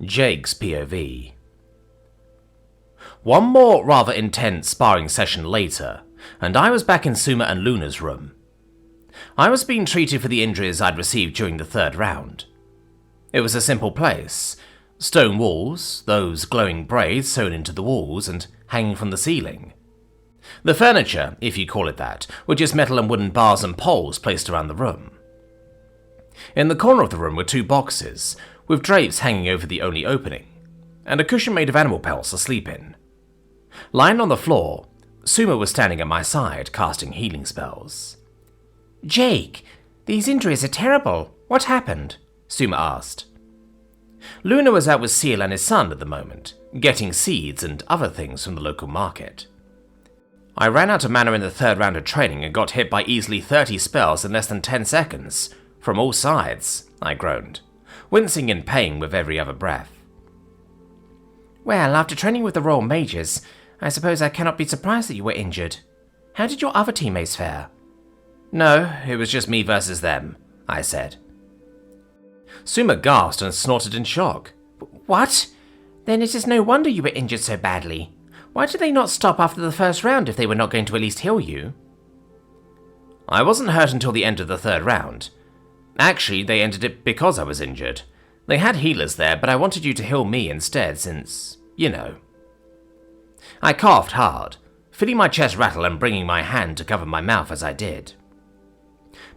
Jake's POV. One more rather intense sparring session later, and I was back in Suma and Luna's room. I was being treated for the injuries I'd received during the third round. It was a simple place. Stone walls, those glowing braids sewn into the walls and hanging from the ceiling. The furniture, if you call it that, were just metal and wooden bars and poles placed around the room. In the corner of the room were two boxes, with drapes hanging over the only opening, and a cushion made of animal pelts to sleep in. Lying on the floor, Suma was standing at my side, casting healing spells. "Jake, these injuries are terrible. What happened?" Suma asked. Luna was out with Seal and his son at the moment, getting seeds and other things from the local market. I ran out of mana in the third round of training and got hit by easily 30 spells in less than 10 seconds, from all sides, I groaned, wincing in pain with every other breath. "Well, after training with the Royal Mages, I suppose I cannot be surprised that you were injured. How did your other teammates fare?" "No, it was just me versus them," I said. Suma gasped and snorted in shock. "What? Then it is no wonder you were injured so badly. Why did they not stop after the first round if they were not going to at least heal you?" "I wasn't hurt until the end of the third round. Actually, they ended it because I was injured. They had healers there, but I wanted you to heal me instead since, you know." I coughed hard, feeling my chest rattle and bringing my hand to cover my mouth as I did.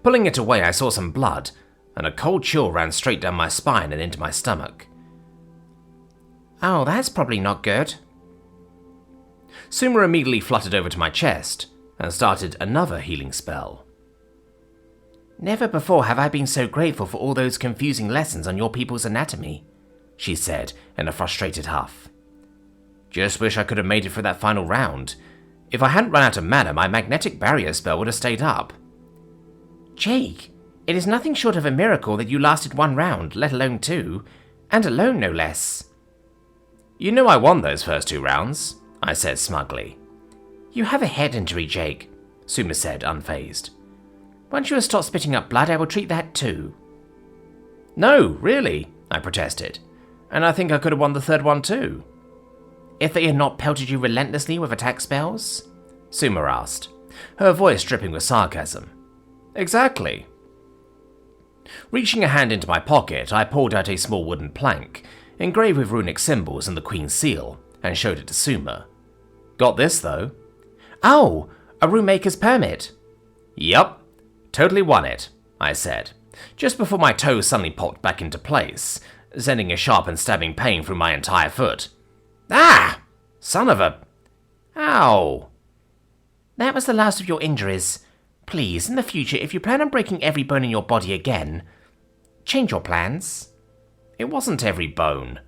Pulling it away, I saw some blood, and a cold chill ran straight down my spine and into my stomach. "Oh, that's probably not good." Suma immediately fluttered over to my chest and started another healing spell. "Never before have I been so grateful for all those confusing lessons on your people's anatomy," she said in a frustrated huff. "Just wish I could have made it for that final round. If I hadn't run out of mana, my magnetic barrier spell would have stayed up." "Jake, it is nothing short of a miracle that you lasted one round, let alone two, and alone no less." "You know I won those first 2 rounds," I said smugly. "You have a head injury, Jake," Suma said, unfazed. "Once you have stopped spitting up blood, I will treat that too." "No, really," I protested, "and I think I could have won the third one too." "If they had not pelted you relentlessly with attack spells?" Suma asked, her voice dripping with sarcasm. "Exactly." Reaching a hand into my pocket, I pulled out a small wooden plank, engraved with runic symbols and the Queen's seal, and showed it to Suma. "Got this, though." "Oh, a room maker's permit." "Yup, totally won it," I said, just before my toe suddenly popped back into place, sending a sharp and stabbing pain through my entire foot. "Ah! Son of a... Ow!" "That was the last of your injuries. Please, in the future, if you plan on breaking every bone in your body again, change your plans." "It wasn't every bone."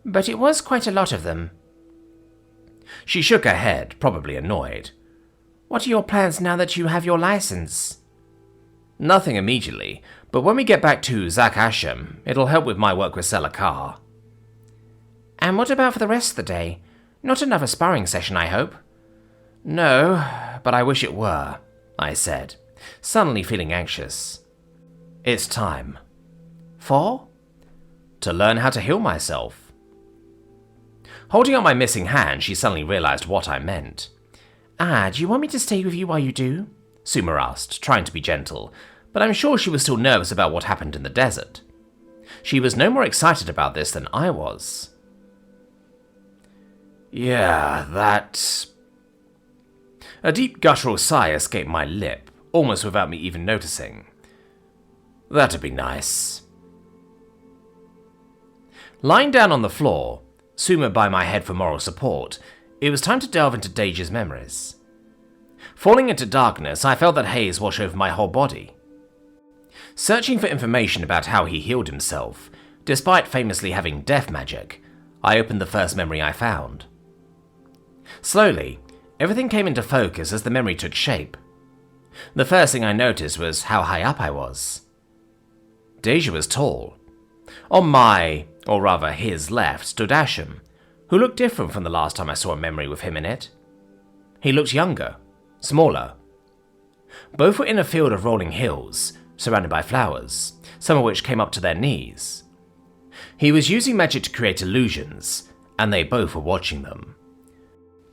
"But it was quite a lot of them." She shook her head, probably annoyed. "What are your plans now that you have your license?" "Nothing immediately, but when we get back to Zak Asham, it'll help with my work with Selakar." "And what about for the rest of the day? Not another sparring session, I hope?" "No, but I wish it were," I said, suddenly feeling anxious. "It's time." "For?" "To learn how to heal myself." Holding up my missing hand, she suddenly realized what I meant. "Do you want me to stay with you while you do?" Suma asked, trying to be gentle, but I'm sure she was still nervous about what happened in the desert. She was no more excited about this than I was. "Yeah, that..." A deep guttural sigh escaped my lip, almost without me even noticing. "That'd be nice." Lying down on the floor, Suma by my head for moral support, it was time to delve into Deja's memories. Falling into darkness, I felt that haze wash over my whole body. Searching for information about how he healed himself, despite famously having death magic, I opened the first memory I found. Slowly, everything came into focus as the memory took shape. The first thing I noticed was how high up I was. Deja was tall. On my, or rather his left, stood Asham, who looked different from the last time I saw a memory with him in it. He looked younger, smaller. Both were in a field of rolling hills, surrounded by flowers, some of which came up to their knees. He was using magic to create illusions, and they both were watching them.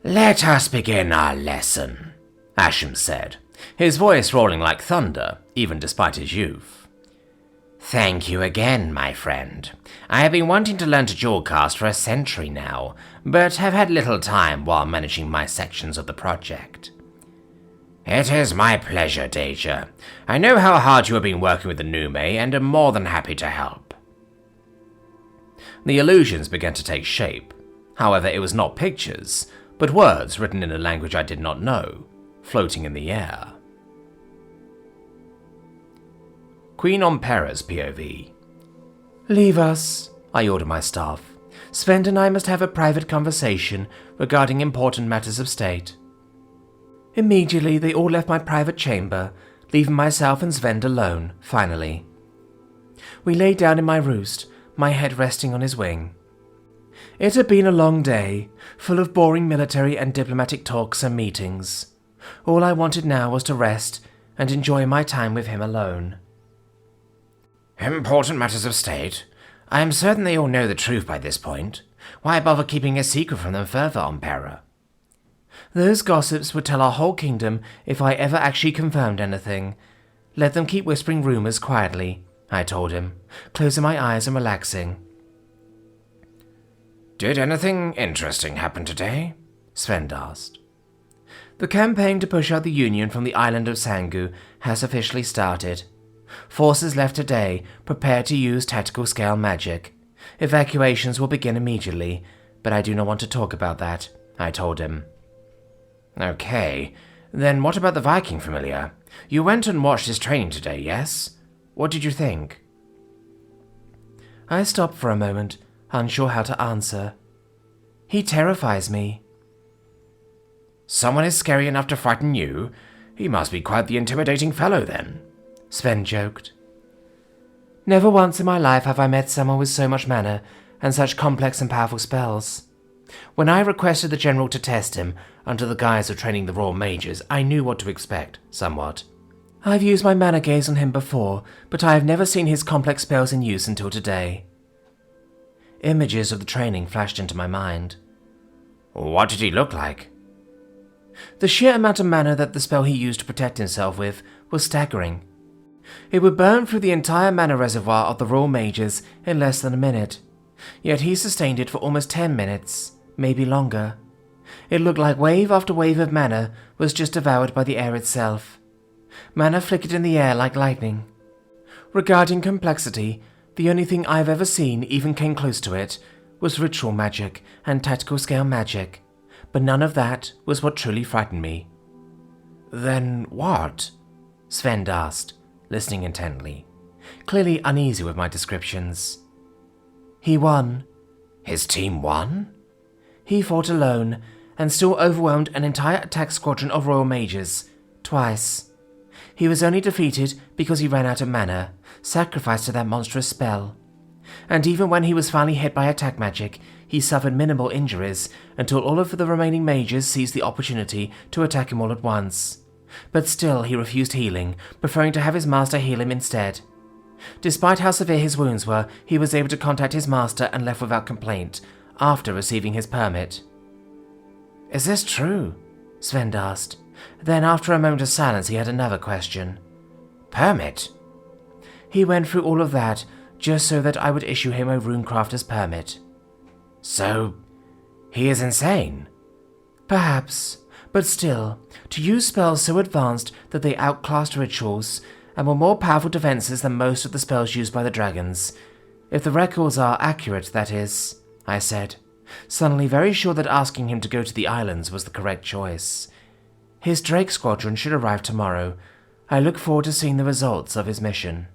"Let us begin our lesson," Asham said, his voice rolling like thunder, even despite his youth. "Thank you again, my friend. I have been wanting to learn to jewelcast for a century now, but have had little time while managing my sections of the project." "It is my pleasure, Deja. I know how hard you have been working with the Nume and am more than happy to help." The illusions began to take shape. However, it was not pictures, but words written in a language I did not know, floating in the air. Queen Ompera's POV. "Leave us," I ordered my staff. "Sven and I must have a private conversation regarding important matters of state." Immediately, they all left my private chamber, leaving myself and Sven alone, finally. We lay down in my roost, my head resting on his wing. It had been a long day, full of boring military and diplomatic talks and meetings. All I wanted now was to rest and enjoy my time with him alone. "Important matters of state? I am certain they all know the truth by this point. Why bother keeping a secret from them further, Ompera?" Those gossips would tell our whole kingdom if I ever actually confirmed anything. Let them keep whispering rumors quietly, I told him, closing my eyes and relaxing. "Did anything interesting happen today?" Sven asked. The campaign to push out the Union from the island of Sangu has officially started. Forces left today, prepared to use tactical scale magic. Evacuations will begin immediately, but I do not want to talk about that, I told him. "Okay, then what about the Viking familiar? You went and watched his training today, yes? What did you think?" I stopped for a moment, unsure how to answer. He terrifies me. "Someone is scary enough to frighten you? He must be quite the intimidating fellow then," Sven joked. Never once in my life have I met someone with so much mana and such complex and powerful spells. When I requested the general to test him under the guise of training the Royal Mages, I knew what to expect, somewhat. I've used my mana gaze on him before, but I have never seen his complex spells in use until today. Images of the training flashed into my mind. "What did he look like?" The sheer amount of mana that the spell he used to protect himself with was staggering. It would burn through the entire mana reservoir of the Royal Mages in less than a minute, yet he sustained it for almost 10 minutes, maybe longer. It looked like wave after wave of mana was just devoured by the air itself. Mana flickered in the air like lightning. Regarding complexity, the only thing I've ever seen even came close to it was ritual magic and tactical scale magic, but none of that was what truly frightened me. "Then what?" Sven asked, listening intently, clearly uneasy with my descriptions. He won. "His team won?" He fought alone, and still overwhelmed an entire attack squadron of Royal Mages, twice. He was only defeated because he ran out of mana, sacrificed to that monstrous spell. And even when he was finally hit by attack magic, he suffered minimal injuries until all of the remaining mages seized the opportunity to attack him all at once. But still he refused healing, preferring to have his master heal him instead. Despite how severe his wounds were, he was able to contact his master and left without complaint, after receiving his permit. "Is this true?" Sven asked. Then after a moment of silence he had another question. "Permit?" He went through all of that, just so that I would issue him a runecrafter's permit. "So, he is insane?" "Perhaps, but still, to use spells so advanced that they outclassed rituals, and were more powerful defenses than most of the spells used by the dragons. If the records are accurate, that is," I said, suddenly very sure that asking him to go to the islands was the correct choice. His Drake squadron should arrive tomorrow. I look forward to seeing the results of his mission.